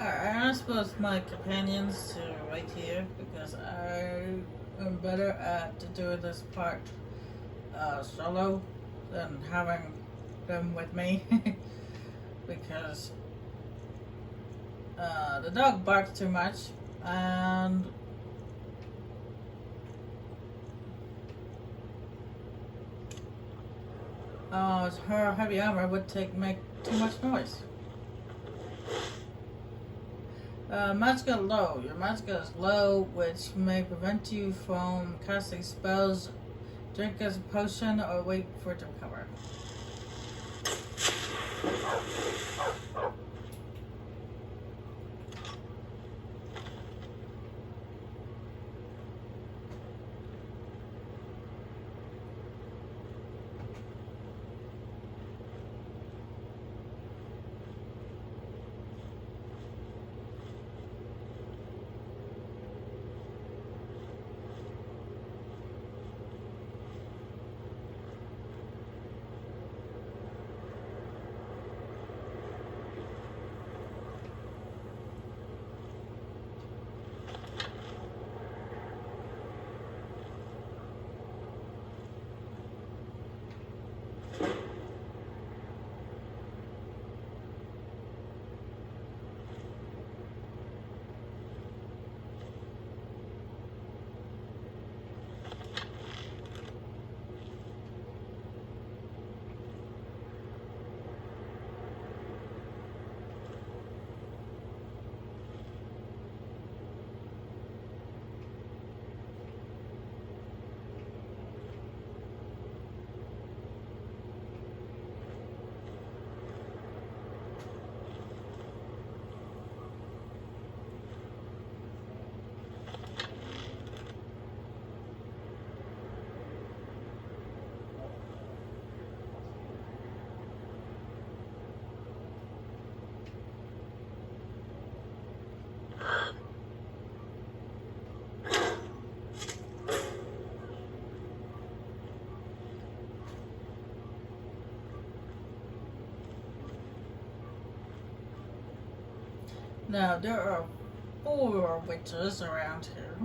I suppose my companions to right here because I am better at doing this part solo than having them with me because the dog barks too much and her heavy armor would make too much noise. Magica low. Your magica is low, which may prevent you from casting spells. Drink as a potion or wait for it to recover. Now, there are 4 witches around here.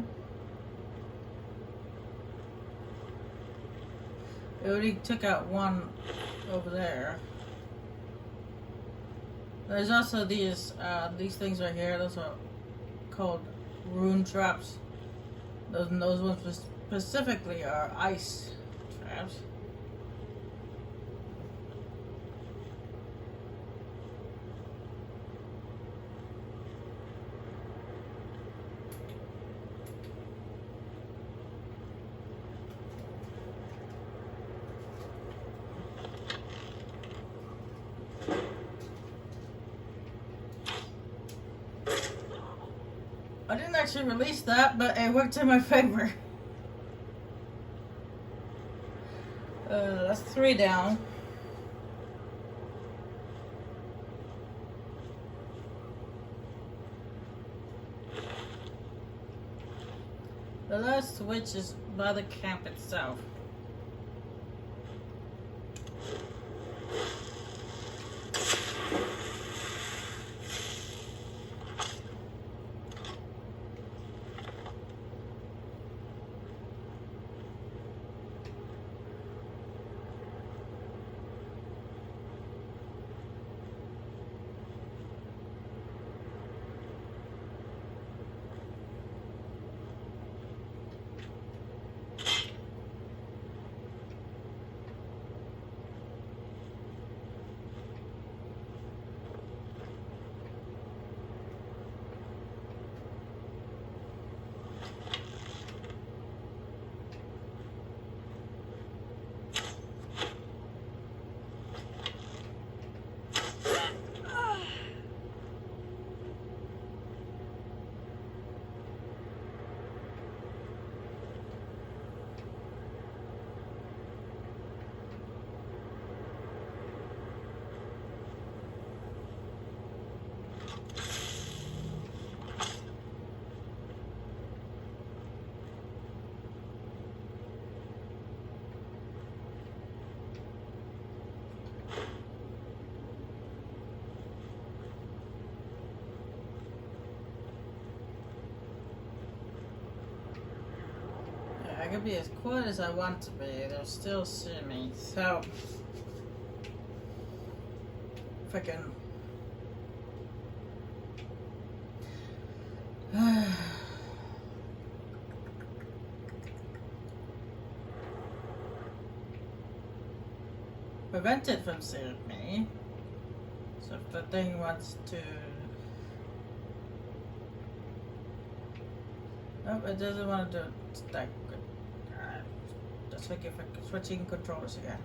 It already took out one over there. There's also these things right here. Those are called rune traps. Those ones specifically are ice traps. I didn't actually release that, but it worked in my favor. That's 3 down. The last switch is by the camp itself. I can be as quiet as I want to be. They'll still see me. So, freaking. Prevent it from seeing me. So if the thing wants to. Nope, it doesn't want to do it that good. Just like if I'm switching controllers again.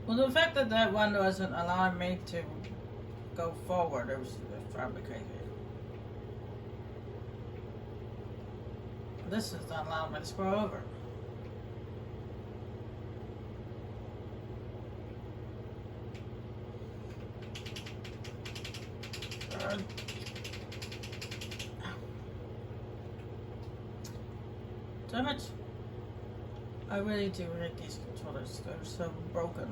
Well, the fact that that one wasn't allowing me to go forward, it was driving me crazy. This is not allowing me to scroll over. Damn it. I really do hate these controllers. They're so broken.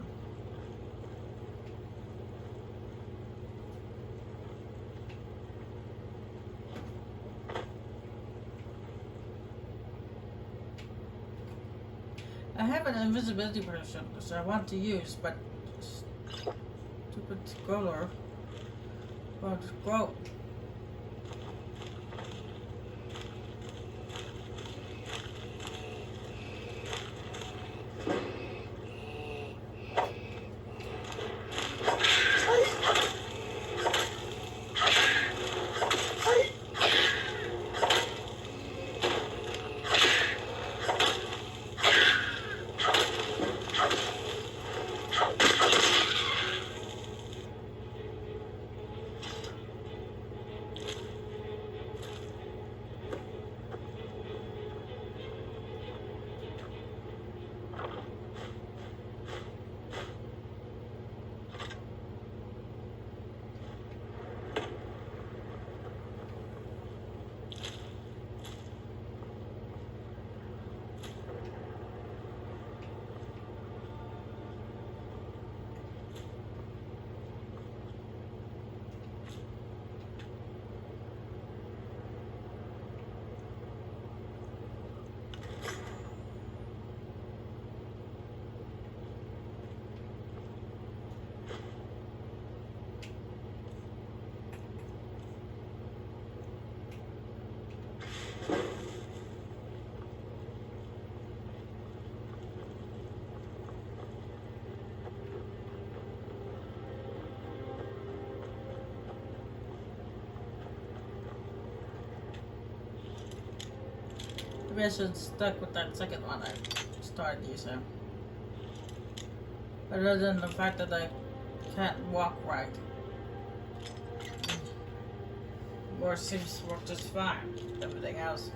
I have an invisibility potion, which I want to use, but stupid scroller won't scroll. Maybe I should stuck with that second one I started using. Other than the fact that I can't walk right. Or seems to work just fine. Everything else.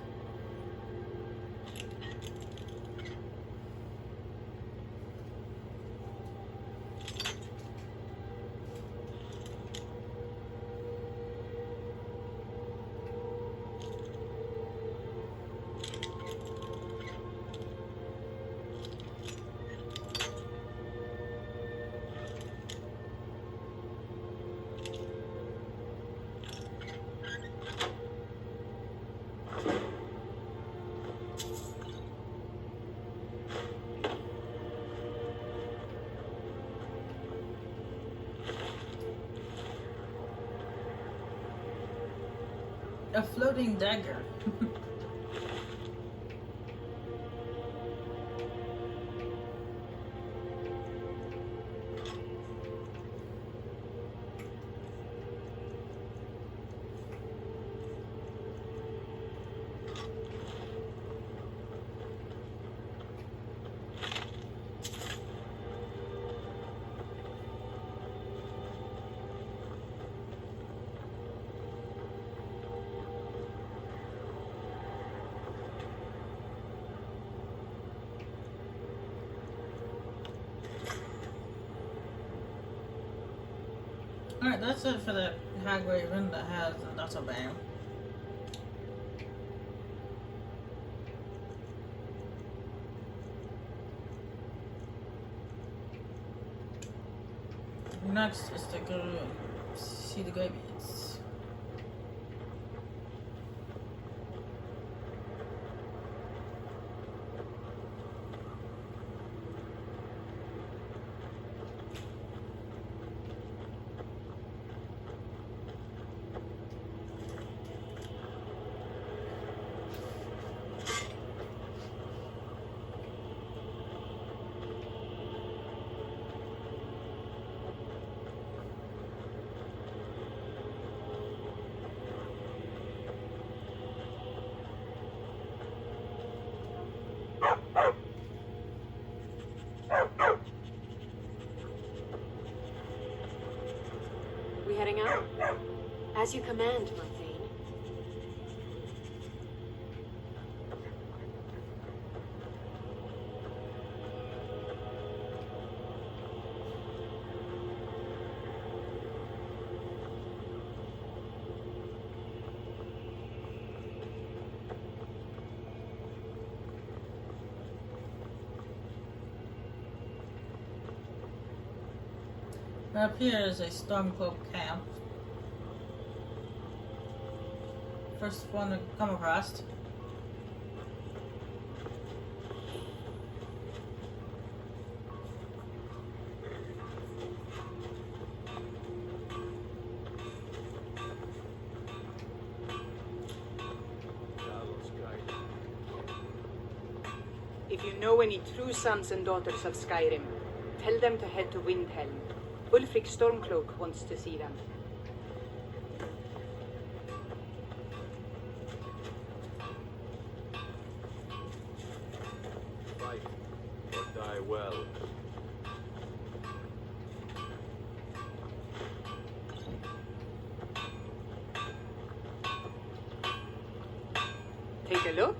A floating dagger. Alright, that's it for the Hag Raven that has the Nutter Bane. Next is to go see the Greybeards. We heading out? As you command, my Thane. Up here is a Stormcloak camp. First one to come across. If you know any true sons and daughters of Skyrim, tell them to head to Windhelm. Ulfric Stormcloak wants to see them. Fight or die well. Take a look.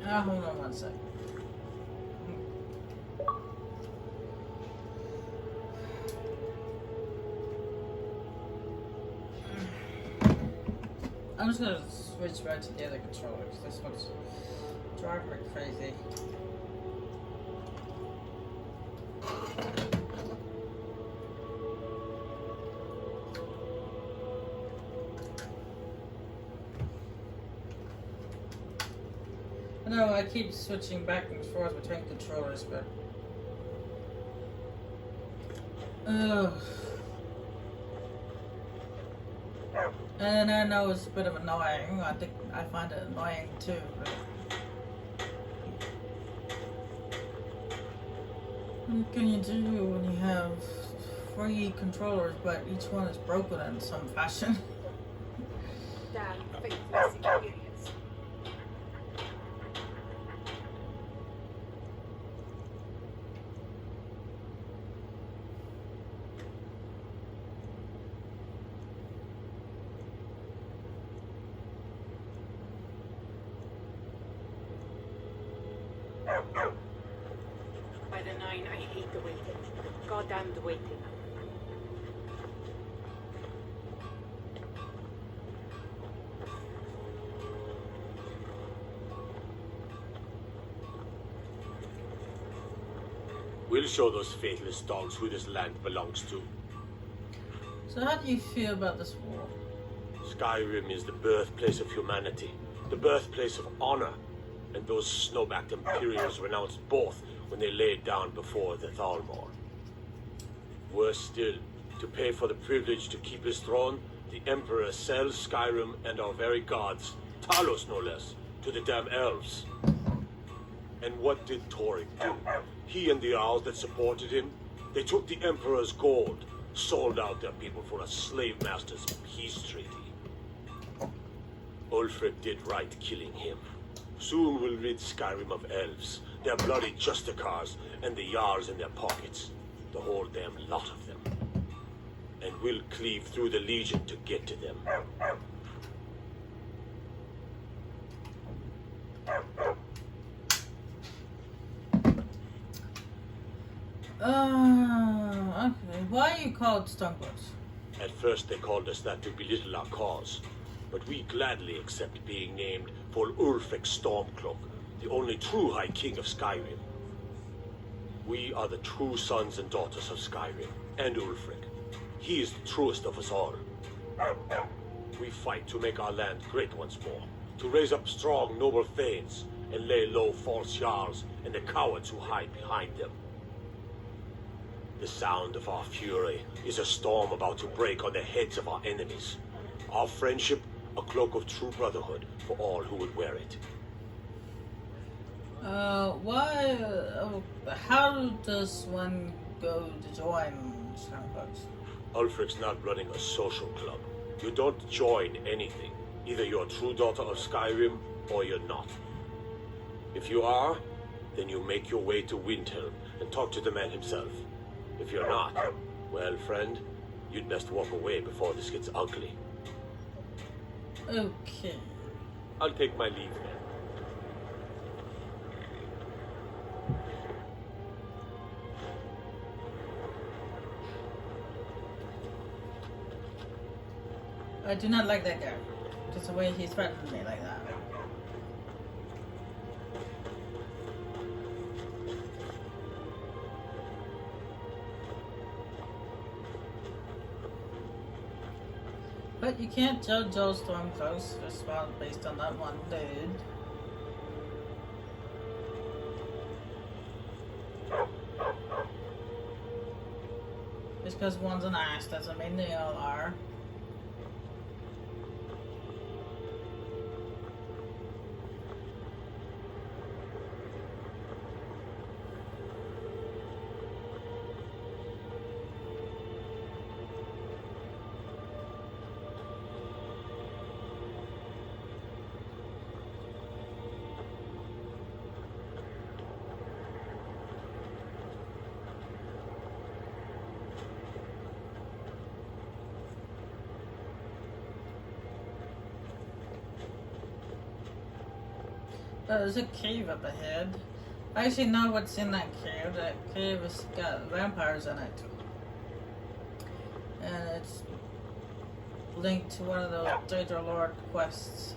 Hold on one sec. I'm just gonna switch right to the other controller because this one's driving me crazy. I know I keep switching back and forth between controllers, but and I know it's a bit of annoying. I think I find it annoying too. But what can you do when you have 3 controllers, but each one is broken in some fashion? Damn faithless idiots. By the 9, I hate the waiting. Goddamned waiting. We'll show those faithless dogs who this land belongs to. So how do you feel about this war? Skyrim is the birthplace of humanity, the birthplace of honor, and those snow-backed Imperials renounced both when they laid down before the Thalmor. Worse still, to pay for the privilege to keep his throne, the Emperor sells Skyrim and our very gods, Talos no less, to the damn elves. And what did Torrik do? He and the owls that supported him, they took the Emperor's gold, sold out their people for a slave master's peace treaty. Ulfric did right killing him. Soon we'll rid Skyrim of elves, their bloody Justicars, and the Jarls in their pockets. The whole whole damn lot of them. And we'll cleave through the Legion to get to them. Okay. Why are you called Stormcloaks? At first they called us that to belittle our cause, but we gladly accept being named for Ulfric Stormcloak, the only true High King of Skyrim. We are the true sons and daughters of Skyrim, and Ulfric. He is the truest of us all. We fight to make our land great once more, to raise up strong, noble thanes, and lay low false jarls and the cowards who hide behind them. The sound of our fury is a storm about to break on the heads of our enemies. Our friendship, a cloak of true brotherhood for all who would wear it. How does one go to join Stormcloaks? Ulfric's not running a social club. You don't join anything. Either you're a true daughter of Skyrim, or you're not. If you are, then you make your way to Windhelm and talk to the man himself. If you're not, well, friend, you'd best walk away before this gets ugly. Okay. I'll take my leave then. I do not like that guy. Just the way he threatened me like that. But you can't judge all Stormcloaks just based on that one dude. Just because one's an ass doesn't mean they all are. There's a cave up ahead. I actually know what's in that cave. That cave has got vampires in it. And it's linked to one of those Daedra Lord quests.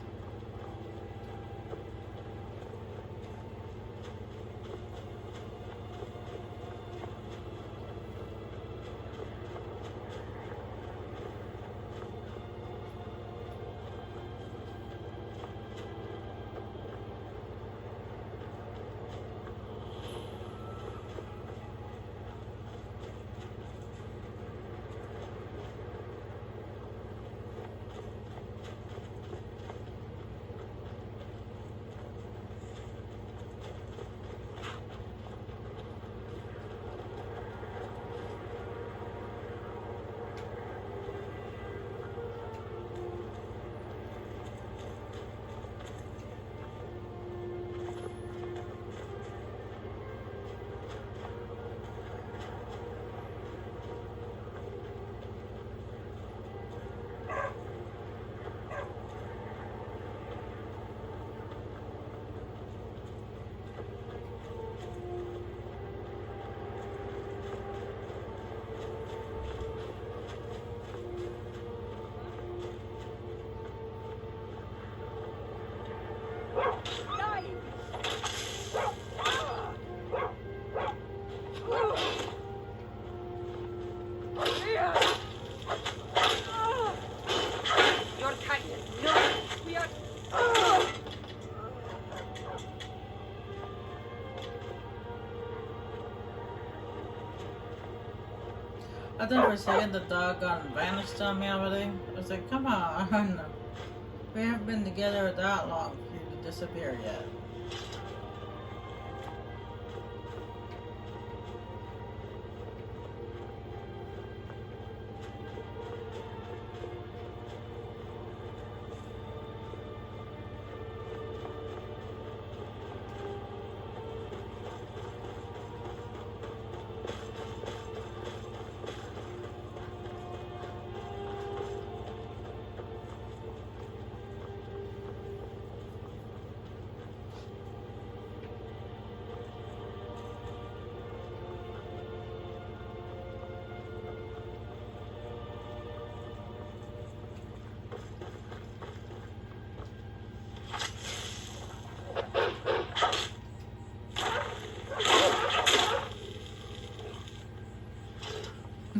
I thought for a second the doggone vanished on me already. I was like, come on. We haven't been together that long for you to disappear yet.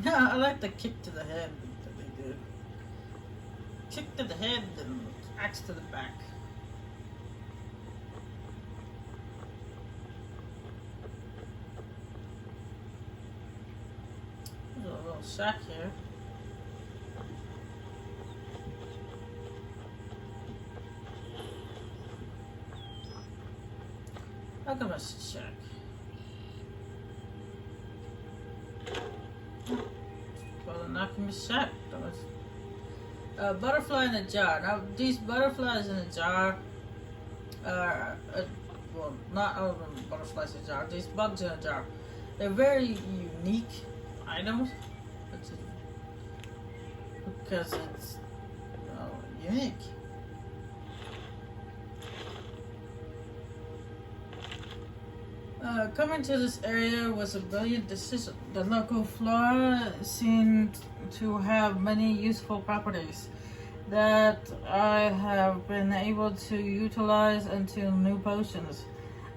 I like the kick to the head that they do. Kick to the head and axe to the back. There's a little shack here. Alchemist shack. Well, an alchemist shack. Butterfly in a jar. Now, these butterflies in a jar are, well, not all of them butterflies in a jar. These bugs in a jar. They're very unique items. Because it's, unique. Coming to this area was a brilliant decision. The local flora seemed to have many useful properties that I have been able to utilize into new potions.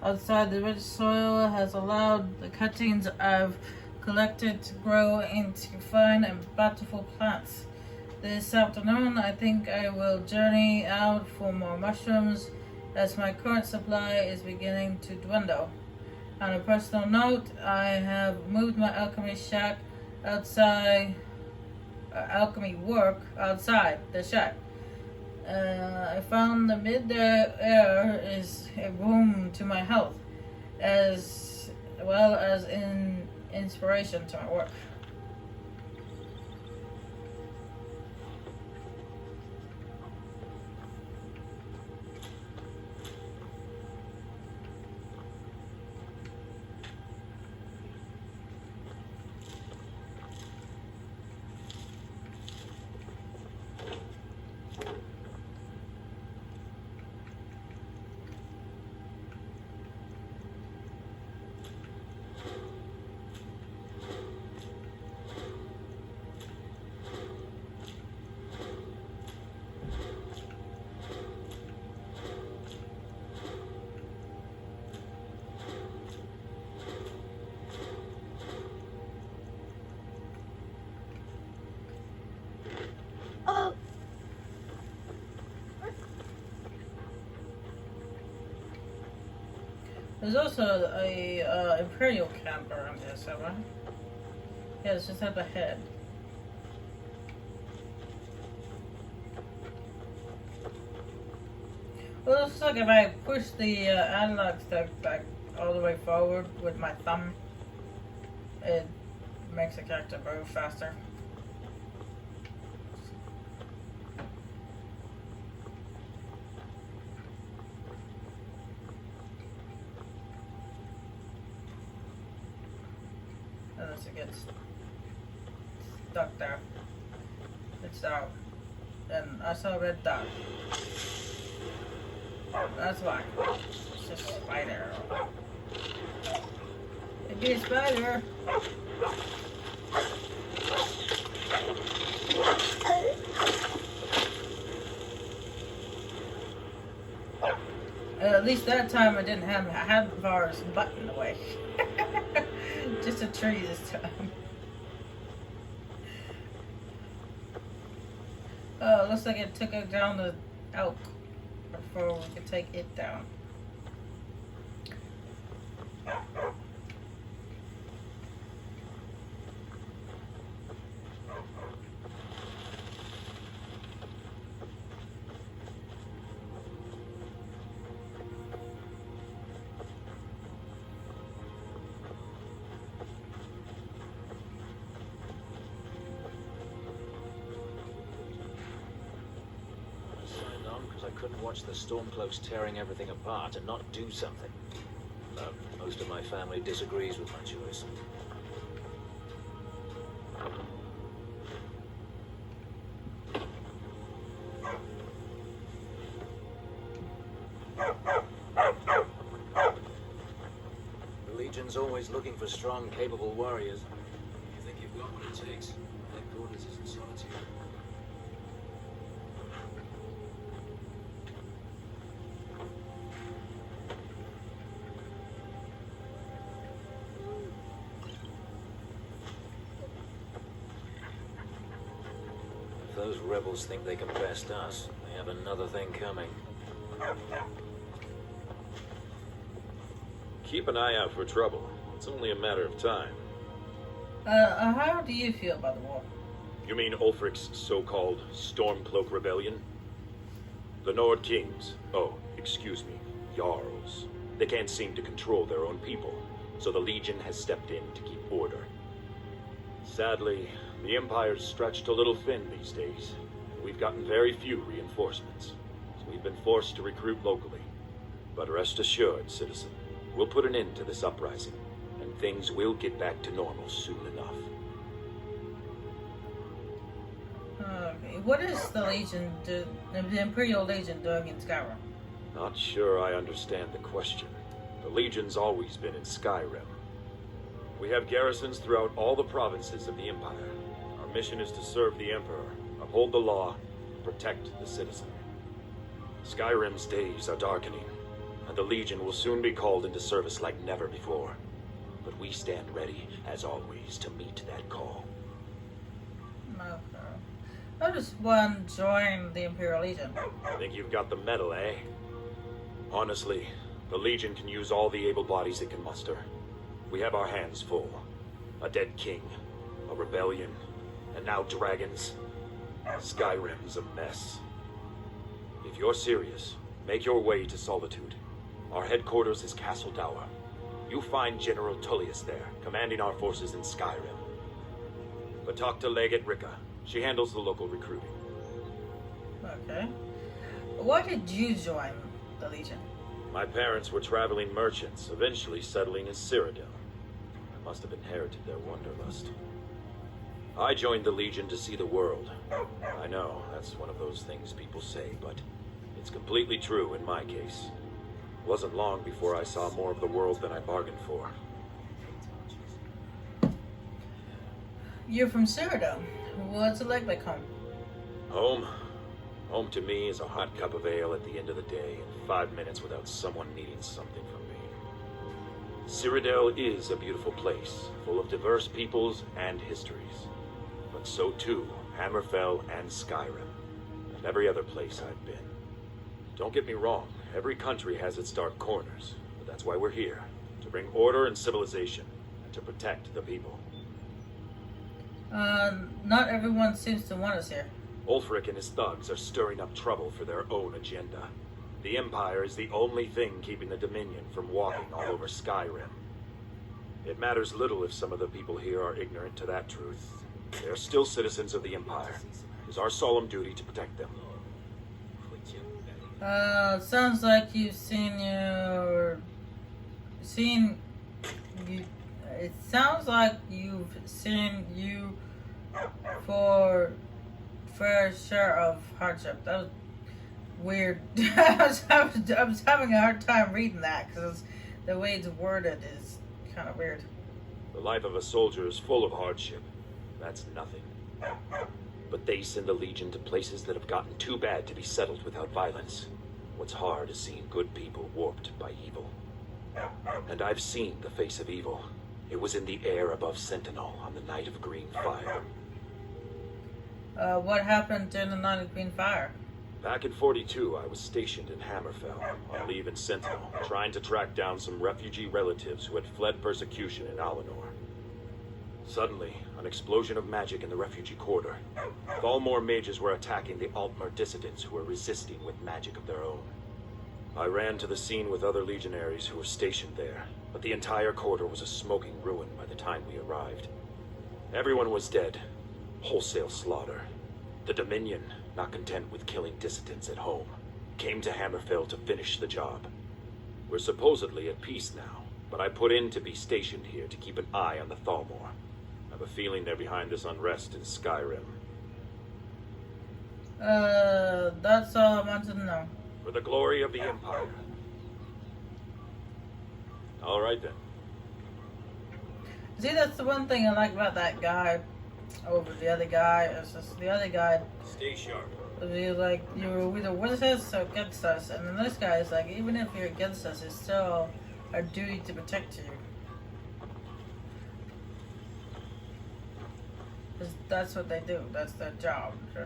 Outside, the rich soil has allowed the cuttings I've collected to grow into fine and bountiful plants. This afternoon, I think I will journey out for more mushrooms as my current supply is beginning to dwindle. On a personal note, I have moved my alchemy shack outside, alchemy work outside the shack. I found the mid-air is a boon to my health, as well as in inspiration to my work. There's also a Imperial camp around here somewhere. Yeah, it's just up ahead. Well, it looks like if I push the analog stick back all the way forward with my thumb, it makes the character move faster. Unless it gets stuck there. It's out. And I saw a red dot. That's why. It's just a spider. It'd be a spider. At least that time I didn't have Hadvar's butt in the way. Just a tree this time. Oh, looks like it took it down the elk before we could take it down. I couldn't watch the Stormcloaks tearing everything apart and not do something. Most of my family disagrees with my choice. The Legion's always looking for strong, capable warriors. You think you've got what it takes? Headquarters is in Solitude. those rebels think they can best us, they have another thing coming. Keep an eye out for trouble. It's only a matter of time. How do you feel about the war? You mean Ulfric's so-called Stormcloak Rebellion? The Nord Kings, excuse me, Jarls. They can't seem to control their own people, so the Legion has stepped in to keep order. Sadly, the Empire's stretched a little thin these days. We've gotten very few reinforcements, so we've been forced to recruit locally. But rest assured, citizen, we'll put an end to this uprising, and things will get back to normal soon enough. Okay, what is the Legion the Imperial Legion doing in Skyrim? Not sure I understand the question. The Legion's always been in Skyrim. We have garrisons throughout all the provinces of the Empire. Our mission is to serve the Emperor, uphold the law, protect the citizen. Skyrim's days are darkening, and the Legion will soon be called into service like never before. But we stand ready, as always, to meet that call. Okay. I just want to join the Imperial Legion. Think you've got the medal, eh? Honestly, the Legion can use all the able bodies it can muster. We have our hands full. A dead king, a rebellion, and now dragons. Skyrim's a mess. If you're serious, make your way to Solitude. Our headquarters is Castle Dower. You'll find General Tullius there, commanding our forces in Skyrim. But talk to Legate Ricka. She handles the local recruiting. Okay. Why did you join the Legion? My parents were traveling merchants, eventually settling in Cyrodiil. I must have inherited their wanderlust. I joined the Legion to see the world. I know, that's one of those things people say, but it's completely true in my case. It wasn't long before I saw more of the world than I bargained for. You're from Cyrodiil. What's it like back home? Home? Home to me is a hot cup of ale at the end of the day, and 5 minutes without someone needing something from me. Cyrodiil is a beautiful place, full of diverse peoples and histories. But so too, Hammerfell and Skyrim, and every other place I've been. Don't get me wrong, every country has its dark corners, but that's why we're here, to bring order and civilization, and to protect the people. Not everyone seems to want us here. Ulfric and his thugs are stirring up trouble for their own agenda. The Empire is the only thing keeping the Dominion from walking all over Skyrim. It matters little if some of the people here are ignorant to that truth. They are still citizens of the Empire. It is our solemn duty to protect them. Sounds like you've it sounds like you've seen you for fair share of hardship. That was weird. I was having a hard time reading that because the way it's worded is kind of weird. The life of a soldier is full of hardship. That's nothing. But they send the Legion to places that have gotten too bad to be settled without violence. What's hard is seeing good people warped by evil. And I've seen the face of evil. It was in the air above Sentinel on the night of Green Fire. What happened during the night of Green Fire? Back in 42, I was stationed in Hammerfell, on leave in Sentinel, trying to track down some refugee relatives who had fled persecution in Alinor. Suddenly, an explosion of magic in the refugee quarter. Thalmor mages were attacking the Altmer dissidents who were resisting with magic of their own. I ran to the scene with other legionaries who were stationed there, but the entire quarter was a smoking ruin by the time we arrived. Everyone was dead. Wholesale slaughter. The Dominion, not content with killing dissidents at home, came to Hammerfell to finish the job. We're supposedly at peace now, but I put in to be stationed here to keep an eye on the Thalmor. I have a feeling they're behind this unrest in Skyrim. That's all I wanted to know. For the glory of the Empire. All right then. See, that's the one thing I like about that guy over the other guy. It's just the other guy. Stay sharp. He's like, you're either with us or against us. And then this guy is like, even if you're against us, it's still our duty to protect you. 'Cause that's what they do. That's their job. They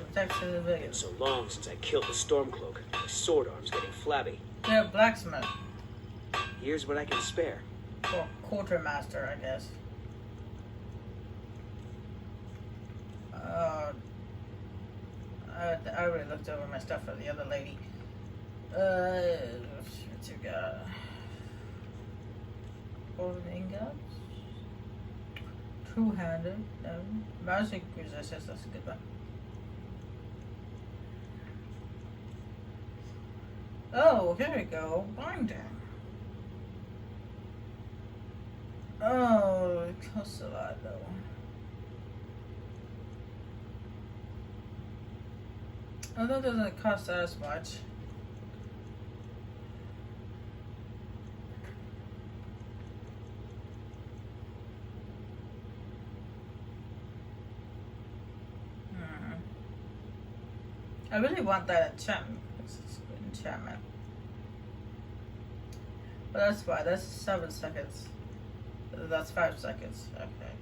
protect It's civilians. so long since I killed the Stormcloak. My sword arm's getting flabby. They're a blacksmith. Here's what I can spare. Or quartermaster, I guess. I already looked over my stuff for the other lady. What you got? Golden ingots? Two-handed? No. Magic resistance, that's a good one. Oh, here we go. Binding. Oh, it costs a lot though. Oh, that doesn't cost as much. I really want that enchantment. It's a good enchantment. But that's fine. That's 7 seconds. That's 5 seconds. Okay.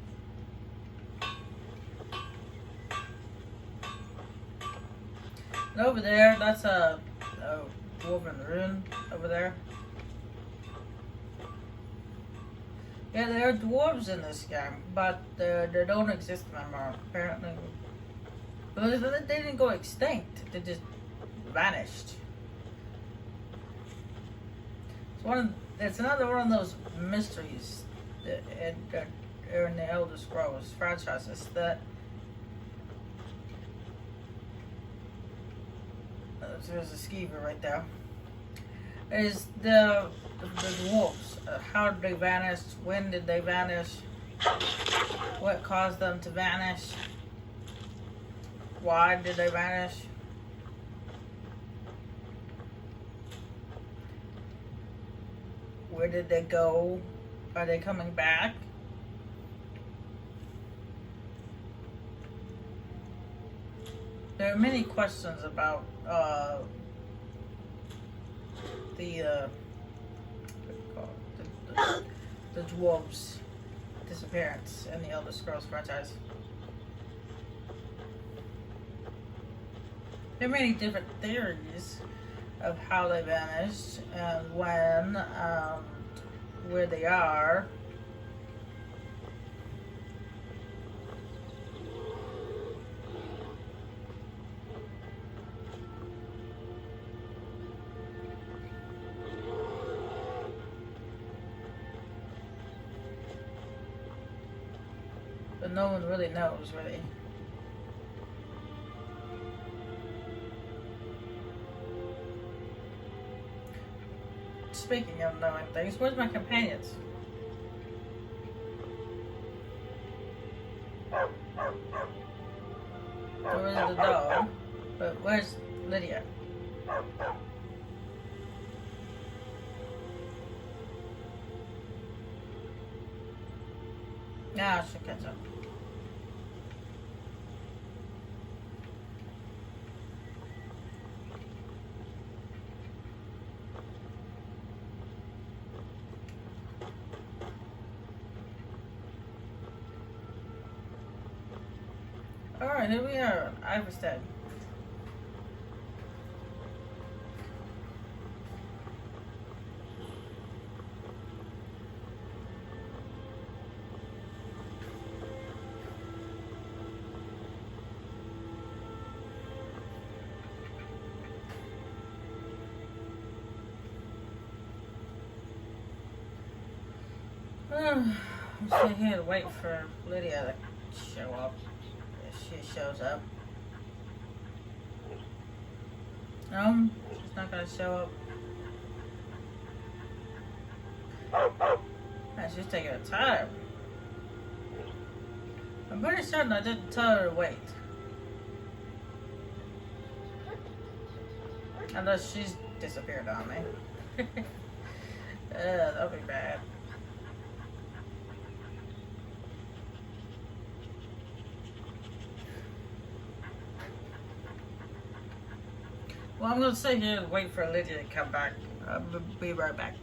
And over there, that's a woven rune over there. Yeah, there are dwarves in this game, but they don't exist anymore, apparently. But they didn't go extinct. They just vanished. It's another one of those mysteries that are in the Elder Scrolls franchises that there's a skeever right there. Is the dwarves? How did they vanish? When did they vanish? What caused them to vanish? Why did they vanish? Where did they go? Are they coming back? There are many questions about the dwarves' disappearance in the Elder Scrolls franchise. There are many different theories of how they vanished and when, where they are. But no one really knows, really. Speaking of knowing things, where's my companions? Where's the dog? But where's Lydia? Now she'll catch up. Alright, here we are, Iverstead. I'm sitting here to wait for Lydia to show up. She shows up. She's not gonna show up. Man, she's taking her time. I'm pretty certain I didn't tell her to wait. Unless she's disappeared on me. That'll be bad. Well, I'm gonna sit here and wait for Lydia to come back. I'll be right back.